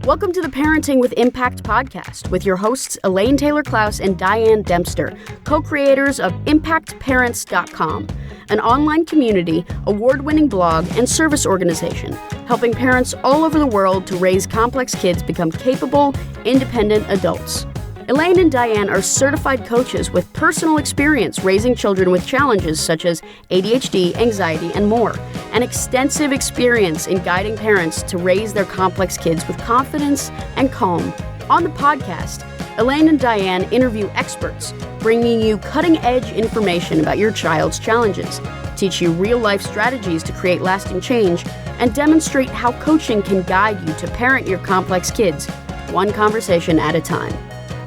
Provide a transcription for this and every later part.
Welcome to the Parenting with Impact podcast with your hosts Elaine Taylor-Klaus and Diane Dempster, co-creators of ImpactParents.com, an online community, award-winning blog, and service organization helping parents all over the world to raise complex kids become capable, independent adults. Elaine and Diane are certified coaches with personal experience raising children with challenges such as ADHD, anxiety, and more, and extensive experience in guiding parents to raise their complex kids with confidence and calm. On the podcast, Elaine and Diane interview experts, bringing you cutting-edge information about your child's challenges, teach you real-life strategies to create lasting change, and demonstrate how coaching can guide you to parent your complex kids, one conversation at a time.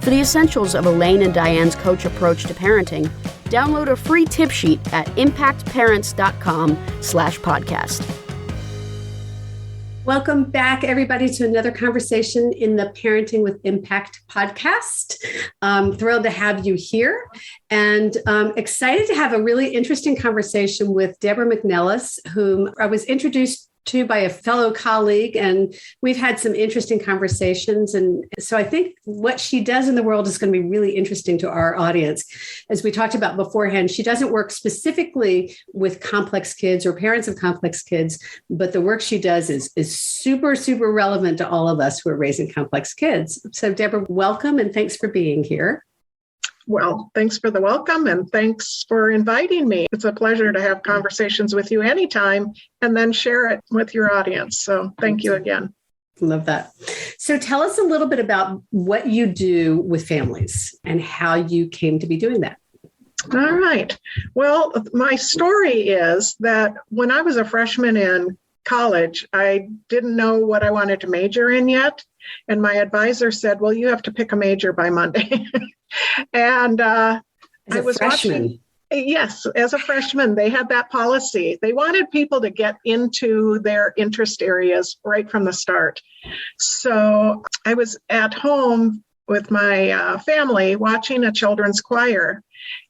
For the essentials of Elaine and Diane's coach approach to parenting, download a free tip sheet at impactparents.com/podcast. Welcome back, everybody, to another conversation in the Parenting with Impact podcast. I'm thrilled to have you here and excited to have a really interesting conversation with Deborah McNelis, whom I was introduced to by a fellow colleague, and we've had some interesting conversations. And so I think what she does in the world is going to be really interesting to our audience. As we talked about beforehand, she doesn't work specifically with complex kids or parents of complex kids, but the work she does is super, super relevant to all of us who are raising complex kids. So Deborah, welcome and thanks for being here. Well, thanks for the welcome and thanks for inviting me. It's a pleasure to have conversations with you anytime and then share it with your audience. So thank you again. Love that. So tell us a little bit about what you do with families and how you came to be doing that. All right. Well, my story is that when I was a freshman in college, I didn't know what I wanted to major in yet. And my advisor said, well, you have to pick a major by Monday. And I was freshman. Yes, as a freshman, they had that policy. They wanted people to get into their interest areas right from the start. So I was at home with my family watching a children's choir.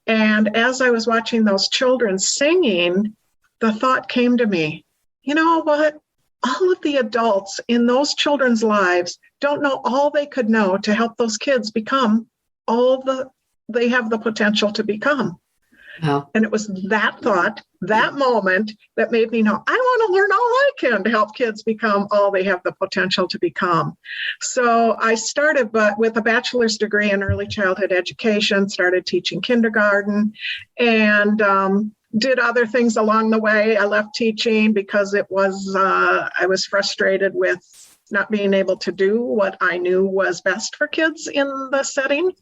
And as I was watching those children singing, the thought came to me, you know what? All of the adults in those children's lives don't know all they could know to help those kids become all they have the potential to become. Wow. And it was that thought, that moment that made me know I want to learn all I can to help kids become all they have the potential to become. So I started with a bachelor's degree in early childhood education, started teaching kindergarten, and did other things along the way. I left teaching because I was frustrated with not being able to do what I knew was best for kids in the setting.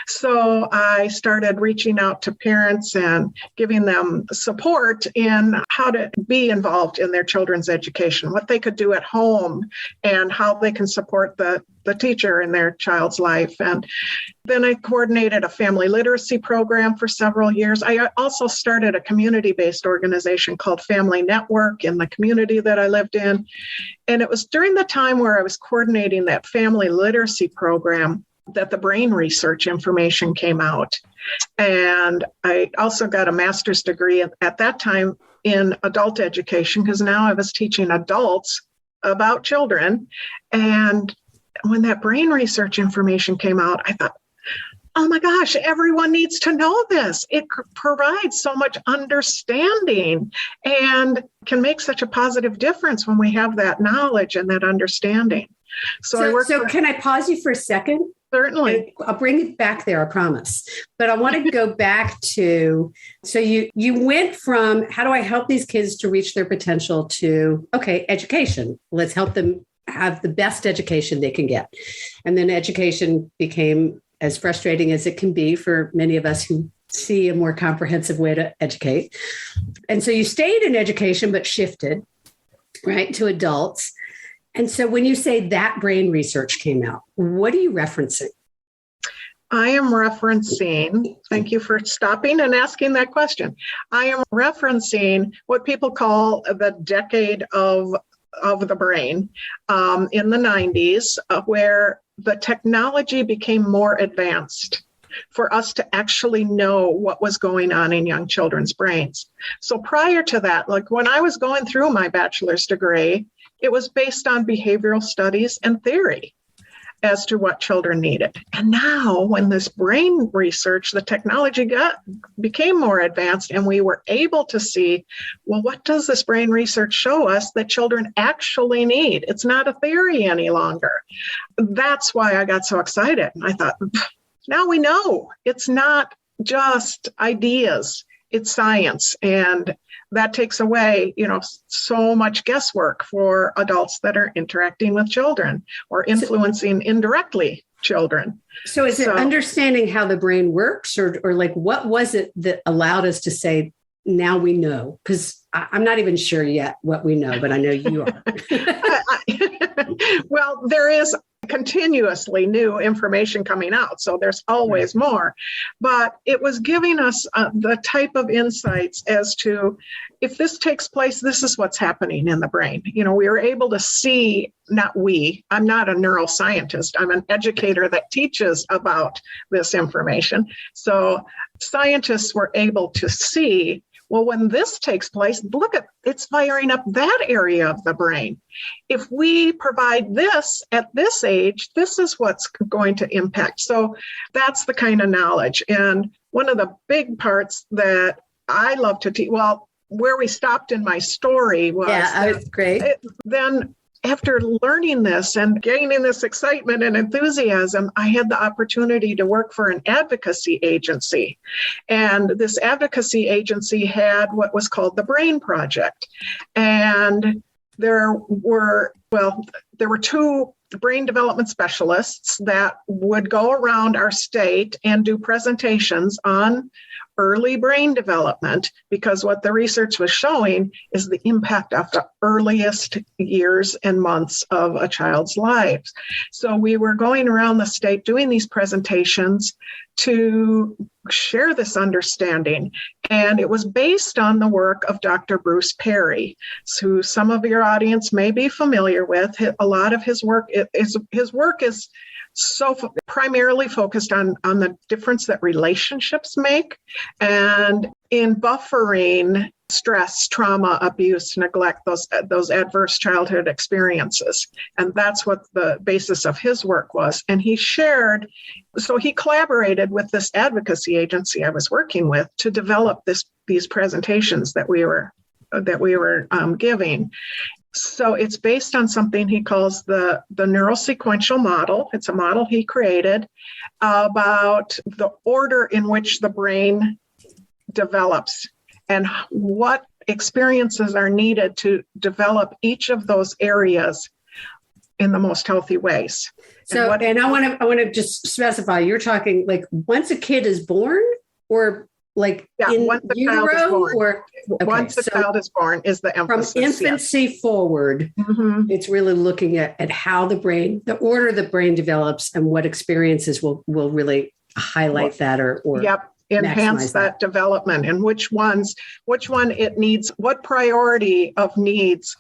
So I started reaching out to parents and giving them support in how to be involved in their children's education, what they could do at home, and how they can support the teacher in their child's life. And then I coordinated a family literacy program for several years. I also started a community-based organization called Family Network in the community that I lived in. And it was during the time where I was coordinating that family literacy program that the brain research information came out. And I also got a master's degree at that time in adult education, because now I was teaching adults about children. And when that brain research information came out, I thought, oh my gosh, everyone needs to know this. It provides so much understanding and can make such a positive difference when we have that knowledge and that understanding. So can I pause you for a second? Certainly. I'll bring it back there, I promise. But I want to go back to, so you went from how do I help these kids to reach their potential to, okay, education. Let's help them have the best education they can get. And then education became as frustrating as it can be for many of us who see a more comprehensive way to educate. And so you stayed in education, but shifted, right, to adults. And so when you say that brain research came out, what are you referencing? I am referencing, thank you for stopping and asking that question. I am referencing what people call the decade of the brain in the 90s, where the technology became more advanced for us to actually know what was going on in young children's brains. So prior to that, like when I was going through my bachelor's degree it was based on behavioral studies and theory as to what children needed. And now when this brain research, the technology became more advanced, and we were able to see, well, what does this brain research show us that children actually need? It's not a theory any longer. That's why I got so excited. And I thought, now we know it's not just ideas, it's science. And that takes away, so much guesswork for adults that are interacting with children or influencing indirectly children. So is it understanding how the brain works, or like what was it that allowed us to say, now we know? Because I'm not even sure yet what we know, but I know you are. Well, there is continuously new information coming out, so there's always more. But it was giving us the type of insights as to, if this takes place, this is what's happening in the brain. We were able to see, I'm not a neuroscientist, I'm an educator that teaches about this information. So scientists were able to see, well, when this takes place, look at, it's firing up that area of the brain. If we provide this at this age, this is what's going to impact. So that's the kind of knowledge. And one of the big parts that I love to teach, well, where we stopped in my story was, that's great. Then after learning this and gaining this excitement and enthusiasm, I had the opportunity to work for an advocacy agency. And this advocacy agency had what was called the Brain Project. And there were two brain development specialists that would go around our state and do presentations on early brain development, because what the research was showing is the impact of the earliest years and months of a child's lives. So we were going around the state doing these presentations to share this understanding. And it was based on the work of Dr. Bruce Perry, who some of your audience may be familiar with. A lot of his work is so primarily focused on the difference that relationships make and in buffering stress, trauma, abuse, neglect, those adverse childhood experiences. And that's what the basis of his work was. And he collaborated with this advocacy agency I was working with to develop these presentations that we were giving. So it's based on something he calls the neurosequential model. It's a model he created about the order in which the brain develops and what experiences are needed to develop each of those areas in the most healthy ways. So, and I want to just specify, you're talking like once a kid is born, or like in utero, or okay, once the child is born is the emphasis. From infancy forward, it's really looking at how the order the brain develops and what experiences will really highlight that or enhance that development, and which one it needs, what priority of needs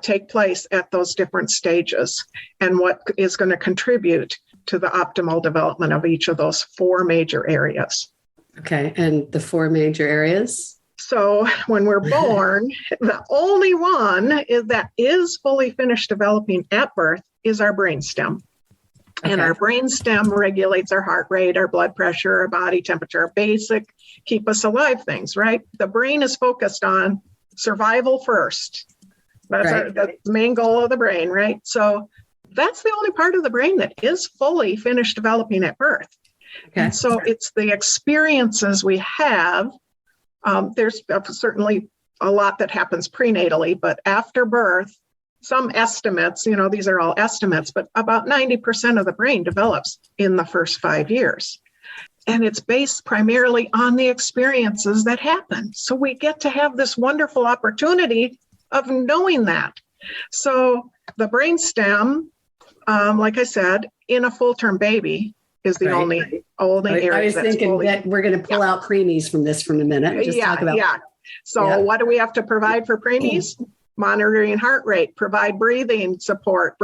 take place at those different stages, and what is going to contribute to the optimal development of each of those four major areas. Okay, and the four major areas? So when we're born, the only one that is fully finished developing at birth is our brainstem. Okay. And our brainstem regulates our heart rate, our blood pressure, our body temperature, our basic keep us alive things, right? The brain is focused on survival first. That's the main goal of the brain, right? So that's the only part of the brain that is fully finished developing at birth. Okay. And so it's the experiences we have. There's certainly a lot that happens prenatally, but after birth, some estimates, these are all estimates, but about 90% of the brain develops in the first 5 years. And it's based primarily on the experiences that happen. So we get to have this wonderful opportunity of knowing that. So the brainstem, like I said, in a full-term baby, is the only area. I was thinking that we're going to pull out preemies from this from a minute. Just talk about. So what do we have to provide for preemies? Monitoring heart rate, provide breathing support,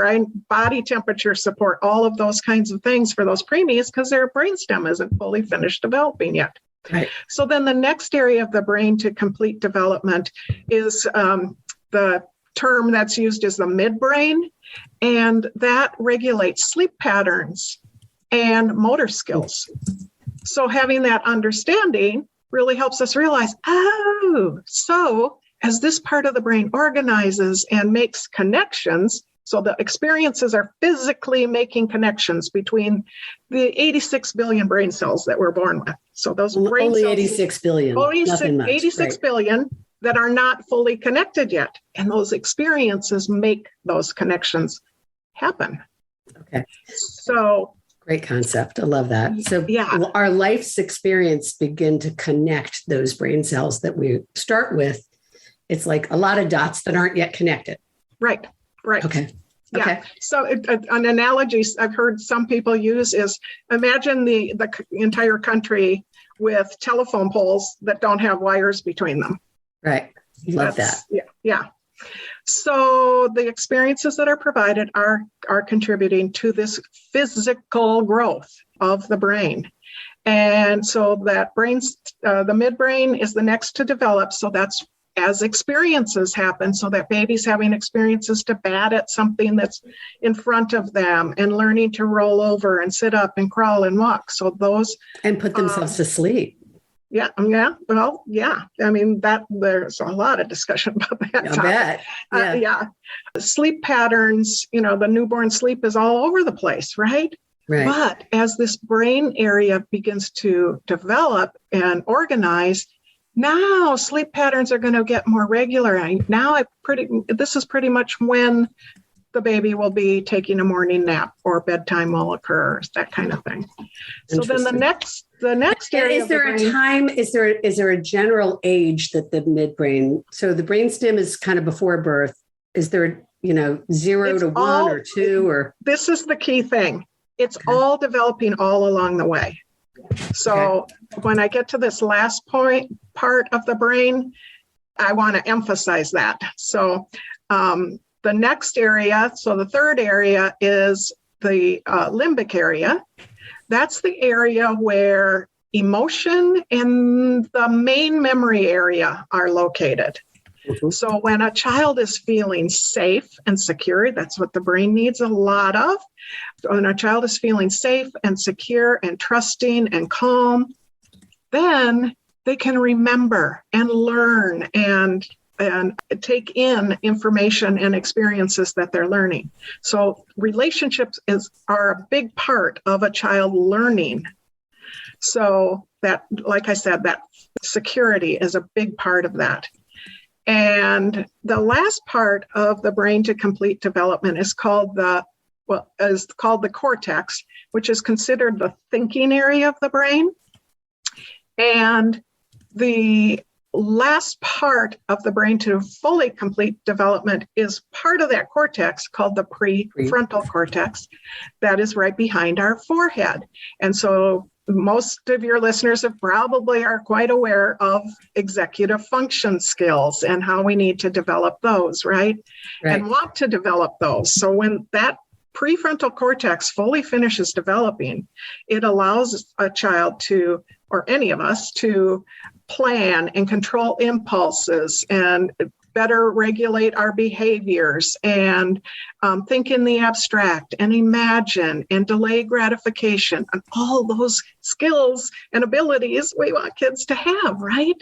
body temperature support, all of those kinds of things for those preemies, because their brainstem isn't fully finished developing yet. Right. So then the next area of the brain to complete development is the term that's used is the midbrain, and that regulates sleep patterns and motor skills. So having that understanding really helps us realize, so as this part of the brain organizes and makes connections, so the experiences are physically making connections between the 86 billion brain cells that we're born with. So those brain only cells, 86 billion, nothing much, 86 right. billion that are not fully connected yet. And those experiences make those connections happen. Okay. So great concept. I love that. So yeah, our life's experience begin to connect those brain cells that we start with. It's like a lot of dots that aren't yet connected. Right. Okay. Yeah. Okay. So an analogy I've heard some people use is imagine the entire country with telephone poles that don't have wires between them. Right. Love that. Yeah. So the experiences that are provided are contributing to this physical growth of the brain. And so that the midbrain is the next to develop. So that's as experiences happen, so that baby's having experiences to bat at something that's in front of them and learning to roll over and sit up and crawl and walk. So those and put themselves to sleep. Yeah. Well, yeah. I mean, there's a lot of discussion about that. I bet. Yeah. Sleep patterns, the newborn sleep is all over the place, right? Right. But as this brain area begins to develop and organize, now sleep patterns are going to get more regular. This is pretty much when the baby will be taking a morning nap or bedtime will occur, that kind of thing. So then the next area. Is there a time? Is there a general age that the midbrain? So the brainstem is kind of before birth. Is there 0 to 1 or 2 or? This is the key thing. It's all developing all along the way. So when I get to this last part of the brain, I want to emphasize that. So the next area, so the third area is the limbic area. That's the area where emotion and the main memory area are located. Mm-hmm. So when a child is feeling safe and secure, that's what the brain needs a lot of. When a child is feeling safe and secure and trusting and calm, then they can remember and learn and take in information and experiences that they're learning. So relationships are a big part of a child learning. So that, like I said, that security is a big part of that. And the last part of the brain to complete development is called the cortex, which is considered the thinking area of the brain. And the last part of the brain to fully complete development is part of that cortex called the pre-frontal cortex that is right behind our forehead. And so most of your listeners probably are quite aware of executive function skills and how we need to develop those, right? And want to develop those. So when that prefrontal cortex fully finishes developing, it allows a child to, or any of us, to plan and control impulses and better regulate our behaviors and think in the abstract and imagine and delay gratification and all those skills and abilities we want kids to have, right?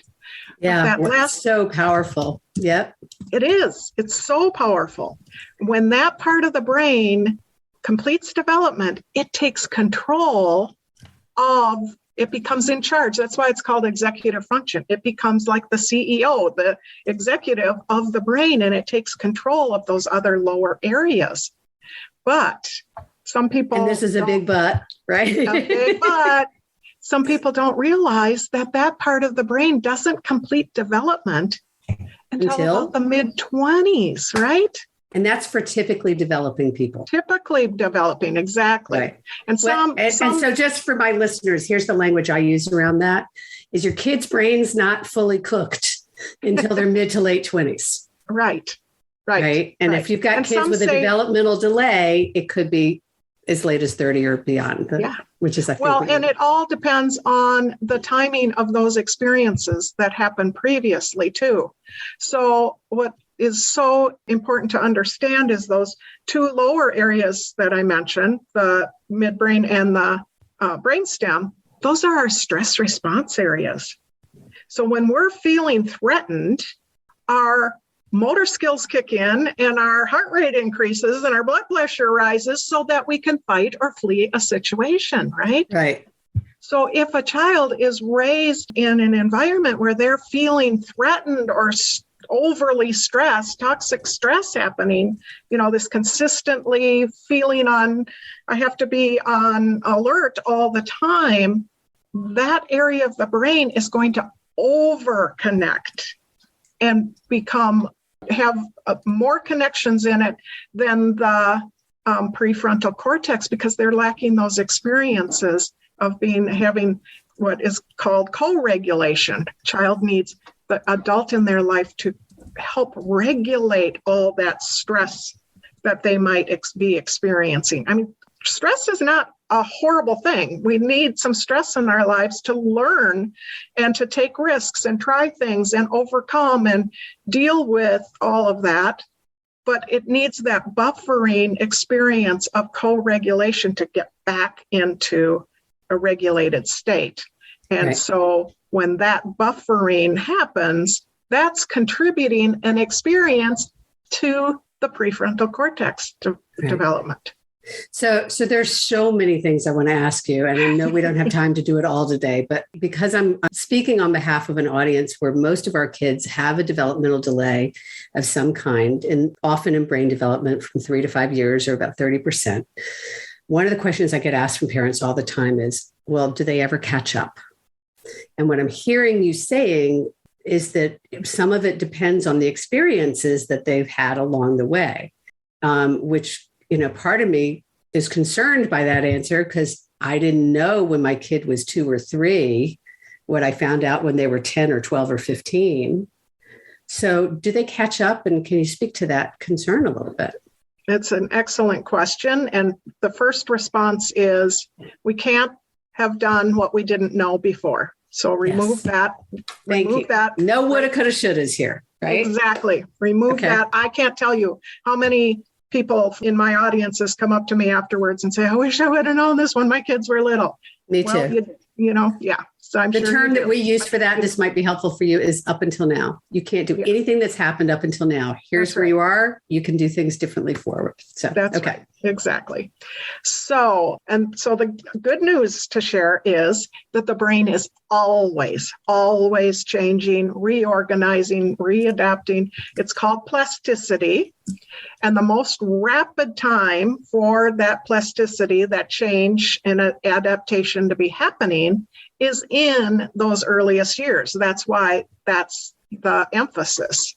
Yeah, that's so powerful. Yep. It is. It's so powerful. When that part of the brain completes development, it takes control of, it becomes in charge. That's why it's called executive function. It becomes like the CEO, the executive of the brain, and it takes control of those other lower areas. But some people... And this is a big but, right? A big but. Some people don't realize that part of the brain doesn't complete development until about the mid-20s, right? And that's for typically developing people. Typically developing, exactly. Right. And so just for my listeners, here's the language I use around that, is your kid's brain's not fully cooked until they're mid to late 20s. Right. And if you've got kids with a developmental delay, it could be as late as 30 or beyond, which is, I think. And it all depends on the timing of those experiences that happened previously too. So what is so important to understand is those two lower areas that I mentioned, the midbrain and the brainstem. Those are our stress response areas. So when we're feeling threatened, our motor skills kick in and our heart rate increases and our blood pressure rises so that we can fight or flee a situation, right? Right. So if a child is raised in an environment where they're feeling threatened or overly stressed, toxic stress happening, this consistently feeling I have to be on alert all the time, that area of the brain is going to over connect and have more connections in it than the prefrontal cortex, because they're lacking those experiences of having what is called co-regulation. Child needs the adult in their life to help regulate all that stress that they might be experiencing. I mean, stress is not a horrible thing. We need some stress in our lives to learn and to take risks and try things and overcome and deal with all of that. But it needs that buffering experience of co-regulation to get back into a regulated state. And Right. so when that buffering happens, that's contributing an experience to the prefrontal cortex development. So there's so many things I want to ask you, and I know we don't have time to do it all today, but because I'm speaking on behalf of an audience where most of our kids have a developmental delay of some kind, and often in brain development from 3 to 5 years, or about 30%. One of the questions I get asked from parents all the time is, well, do they ever catch up? And what I'm hearing you saying is that some of it depends on the experiences that they've had along the way, which, part of me is concerned by that answer, because I didn't know when my kid was 2 or 3 what I found out when they were 10 or 12 or 15. So do they catch up? And can you speak to that concern a little bit? It's an excellent question. And the first response is we can't have done what we didn't know before. So remove that. Remove that. No woulda, coulda, shouldas here, right? Exactly. Remove that. I can't tell you how many people in my audiences come up to me afterwards and say, I wish I would have known this when my kids were little. Me too. Yeah. So I'm the sure term that we use for that, and this might be helpful for you, is up until now. You can't do anything that's happened up until now. Here's where you are. You can do things differently forward. So that's okay. Right. Exactly. So the good news to share is that the brain is always changing, reorganizing, readapting. It's called plasticity. And the most rapid time for that plasticity, that change and adaptation to be happening is in those earliest years. That's why that's the emphasis.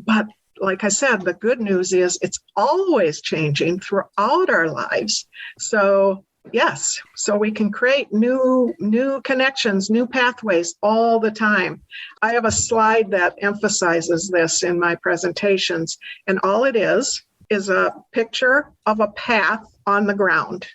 But like I said, the good news is it's always changing throughout our lives. So yes, so we can create new connections, new pathways all the time. I have a slide that emphasizes this in my presentations, and all it is a picture of a path on the ground.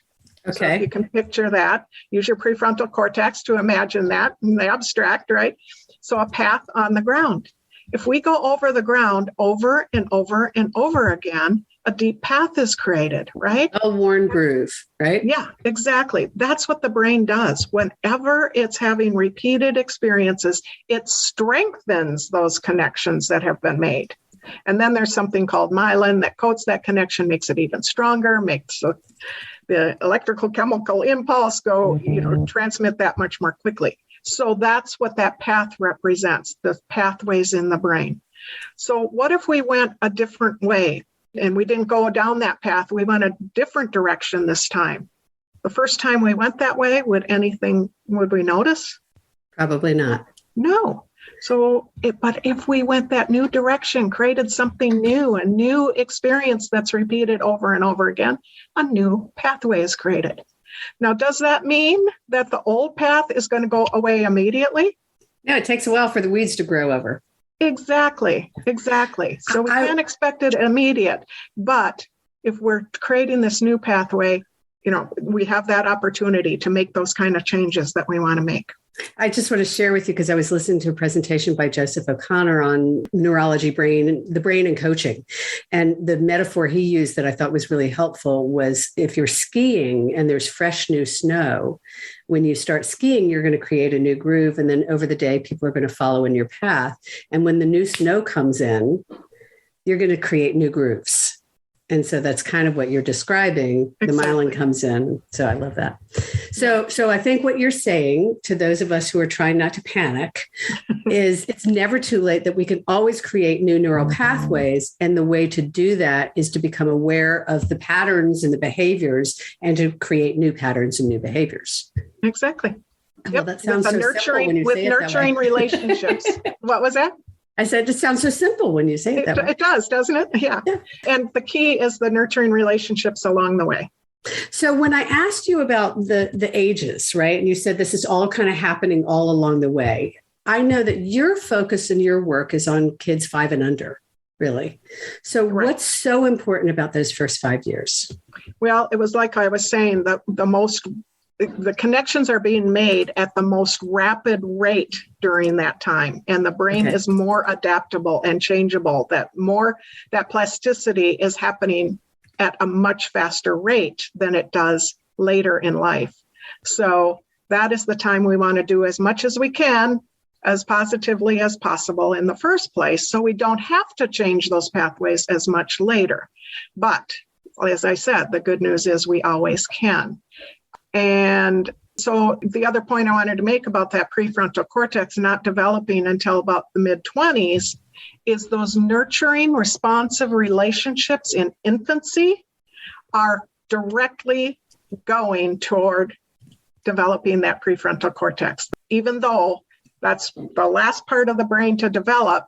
Okay. So if you can picture that, use your prefrontal cortex to imagine that in the abstract, right? So a path on the ground. If we go over the ground over and over and over again, a deep path is created, right? A worn groove, right? Yeah, exactly. That's what the brain does. Whenever it's having repeated experiences, it strengthens those connections that have been made. And then there's something called myelin that coats that connection, makes it even stronger, makes the electrical chemical impulse go, transmit that much more quickly. So that's what that path represents, the pathways in the brain. So what if we went a different way and we didn't go down that path? We went a different direction this time. The first time we went that way, would we notice? Probably not. No. But if we went that new direction, created something new, a new experience that's repeated over and over again, a new pathway is created. Now, does that mean that the old path is going to go away immediately? No, it takes a while for the weeds to grow over. Exactly. So we can't expect it immediate. But if we're creating this new pathway, we have that opportunity to make those kind of changes that we want to make. I just want to share with you, because I was listening to a presentation by Joseph O'Connor on neurology, the brain and coaching. And the metaphor he used that I thought was really helpful was, if you're skiing and there's fresh new snow, when you start skiing, you're going to create a new groove. And then over the day, people are going to follow in your path. And when the new snow comes in, you're going to create new grooves. And so that's kind of what you're describing. The myelin comes in. So I love that. So I think what you're saying to those of us who are trying not to panic is it's never too late, that we can always create new neural pathways. And the way to do that is to become aware of the patterns and the behaviors, and to create new patterns and new behaviors. Exactly. Well, that sounds so simple when you say it that way. With nurturing relationships. What was that? I said, it just sounds so simple when you say it that way. It does, doesn't it? Yeah. And the key is the nurturing relationships along the way. So when I asked you about the ages, right, and you said this is all kind of happening all along the way, I know that your focus in your work is on kids 5 and under, really. So What's so important about those first 5 years? Well, it was like I was saying, the connections are being made at the most rapid rate during that time. And the brain is more adaptable and changeable, that plasticity is happening at a much faster rate than it does later in life. So that is the time we want to do as much as we can, as positively as possible in the first place, so we don't have to change those pathways as much later. But as I said, the good news is we always can. And so the other point I wanted to make about that prefrontal cortex not developing until about the mid-20s is those nurturing, responsive relationships in infancy are directly going toward developing that prefrontal cortex. Even though that's the last part of the brain to develop,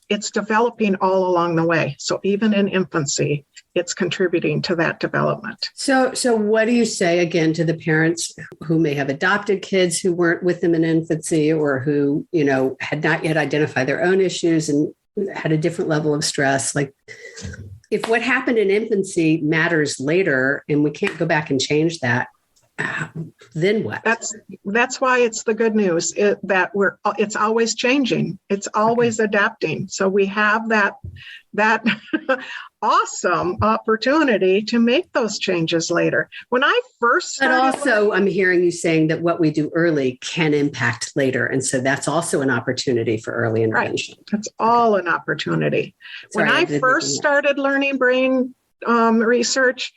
it's developing all along the way. So even in infancy, it's contributing to that development. So what do you say again to the parents who may have adopted kids who weren't with them in infancy, or who, had not yet identified their own issues and had a different level of stress? Like, if what happened in infancy matters later and we can't go back and change that, then what? That's why it's the good news that it's always changing. It's always adapting. So we have that awesome opportunity to make those changes later. When I first started, but also I'm hearing you saying that what we do early can impact later, and so that's also an opportunity for early intervention. Right. It's all an opportunity. When I first started learning brain research,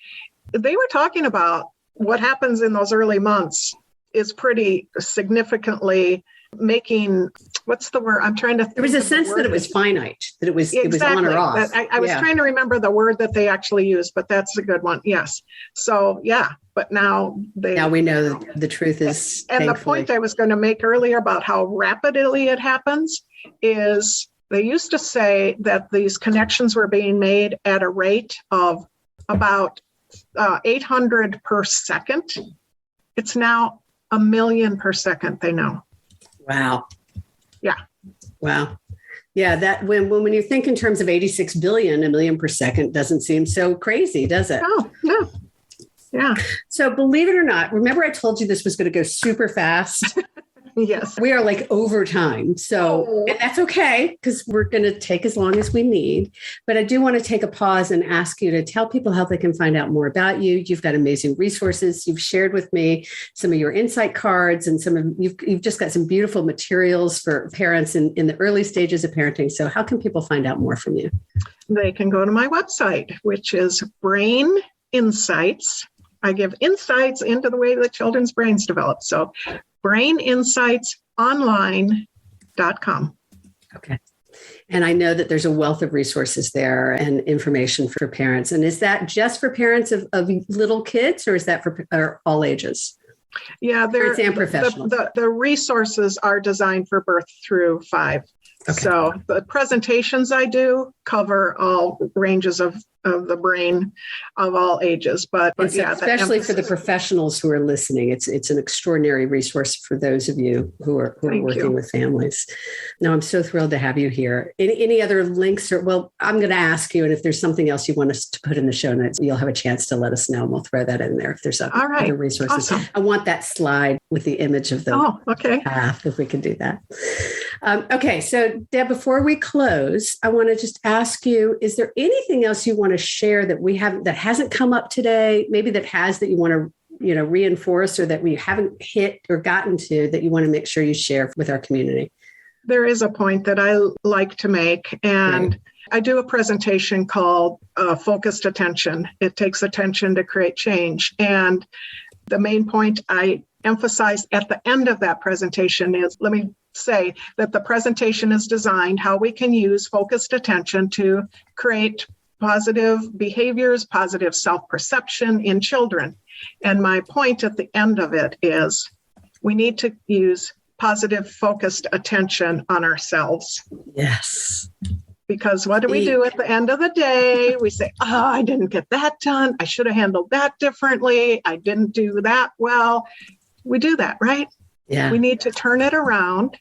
they were talking about what happens in those early months is pretty significantly making, what's the word? I'm trying to think. There was a sense that it was finite, that it was on or off. I was trying to remember the word that they actually used, but that's a good one. Yes. So, but now we know the truth is. And thankfully. The point I was going to make earlier about how rapidly it happens is they used to say that these connections were being made at a rate of about 800 per second. It's now 1 million per second, they know. Wow. Yeah. Wow. Yeah, that when you think in terms of 86 billion, 1 million per second doesn't seem so crazy, does it? No. Yeah. So believe it or not, remember I told you this was going to go super fast? Yes. We are like over time. So and that's okay, because we're going to take as long as we need. But I do want to take a pause and ask you to tell people how they can find out more about you. You've got amazing resources. You've shared with me some of your insight cards, and you've just got some beautiful materials for parents in the early stages of parenting. So how can people find out more from you? They can go to my website, which is Brain Insights. I give insights into the way that children's brains develop. So braininsightsonline.com. Okay. And I know that there's a wealth of resources there and information for parents. And is that just for parents of little kids, or is that for all ages? Yeah, parents and professionals. The resources are designed for birth through 5. Okay. So the presentations I do cover all ranges of of the brain of all ages. But yeah, especially for the professionals who are listening, it's an extraordinary resource for those of you who are working with families. No, I'm so thrilled to have you here. Any other links I'm going to ask you, and if there's something else you want us to put in the show notes, you'll have a chance to let us know, and we'll throw that in there if there's other resources. Awesome. I want that slide with the image of the path, if we can do that. Okay, so Deb, before we close, I want to just ask you, is there anything else you want to share that hasn't come up today, maybe that you want to reinforce, or that we haven't hit or gotten to, that you want to make sure you share with our community? There is a point that I like to make, and Great. I do a presentation called Focused Attention. It takes attention to create change. And the main point I emphasize at the end of that presentation is, let me say that the presentation is designed how we can use focused attention to create positive behaviors, positive self-perception in children. And my point at the end of it is we need to use positive focused attention on ourselves. Yes. Because what do we do at the end of the day? We say, I didn't get that done. I should have handled that differently. I didn't do that well. We do that, right? Yeah. We need to turn it around,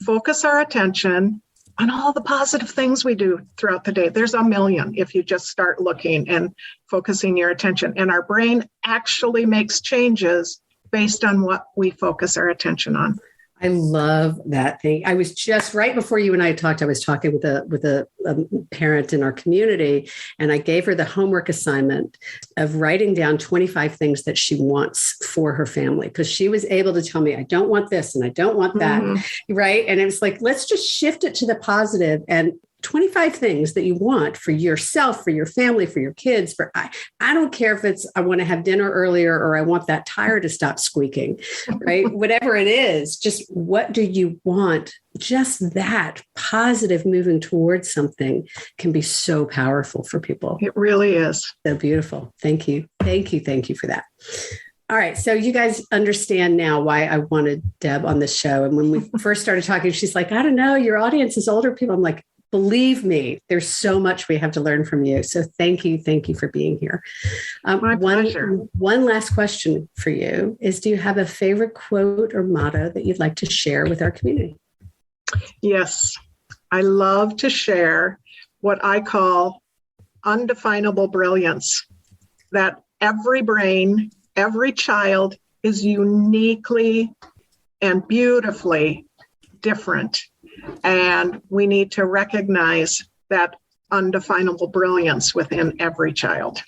focus our attention on all the positive things we do throughout the day. There's a million if you just start looking and focusing your attention. And our brain actually makes changes based on what we focus our attention on. I love that thing. I was just right before you and I talked, I was talking with a parent in our community, and I gave her the homework assignment of writing down 25 things that she wants for her family, because she was able to tell me, I don't want this and I don't want that. Mm-hmm. Right. And it was like, let's just shift it to the positive, and 25 things that you want for yourself, for your family, for your kids. I don't care if it's, I want to have dinner earlier, or I want that tire to stop squeaking, right? Whatever it is, just what do you want? Just that positive moving towards something can be so powerful for people. It really is. So beautiful. Thank you. Thank you. Thank you for that. All right. So you guys understand now why I wanted Deb on this show. And when we first started talking, she's like, I don't know, your audience is older people. I'm like, believe me, there's so much we have to learn from you. So thank you. Thank you for being here. My pleasure. One last question for you is, do you have a favorite quote or motto that you'd like to share with our community? Yes. I love to share what I call undefinable brilliance, that every brain, every child is uniquely and beautifully different. And we need to recognize that undefinable brilliance within every child.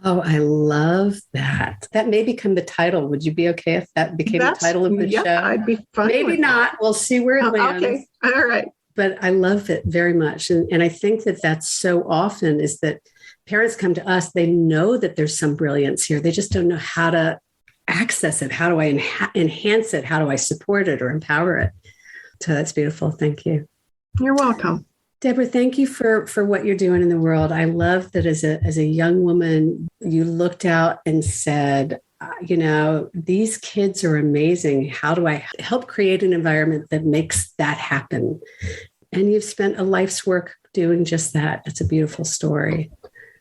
Oh, I love that. That may become the title. Would you be okay if that became the title of the show? I'd be fine. Maybe not. We'll see where it lands. Okay. All right. But I love it very much. And I think that that's so often is that parents come to us, they know that there's some brilliance here. They just don't know how to access it. How do I enhance it? How do I support it or empower it? So that's beautiful. Thank you. You're welcome. Deborah, thank you for what you're doing in the world. I love that as a young woman, you looked out and said, these kids are amazing. How do I help create an environment that makes that happen? And you've spent a life's work doing just that. It's a beautiful story.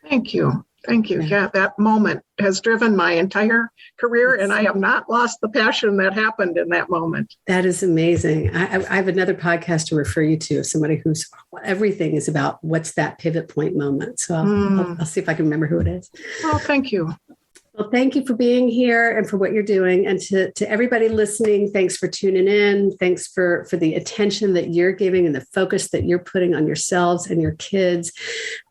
Thank you. Thank you. Yeah, that moment has driven my entire career, and I have not lost the passion that happened in that moment. That is amazing. I have another podcast to refer you to of somebody whose everything is about what's that pivot point moment. So I'll see if I can remember who it is. Oh, thank you. Well, thank you for being here and for what you're doing. And to everybody listening, thanks for tuning in. Thanks for the attention that you're giving and the focus that you're putting on yourselves and your kids.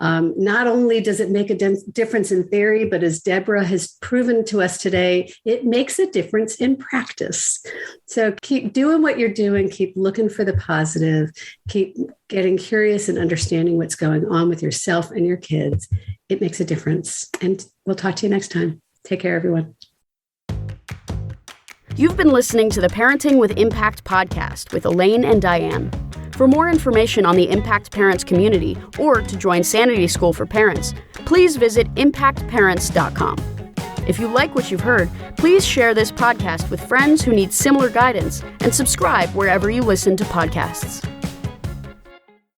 Not only does it make a difference in theory, but as Deborah has proven to us today, it makes a difference in practice. So keep doing what you're doing. Keep looking for the positive. Keep getting curious and understanding what's going on with yourself and your kids. It makes a difference. And we'll talk to you next time. Take care, everyone. You've been listening to the Parenting with Impact podcast with Elaine and Diane. For more information on the Impact Parents community or to join Sanity School for Parents, please visit impactparents.com. If you like what you've heard, please share this podcast with friends who need similar guidance and subscribe wherever you listen to podcasts.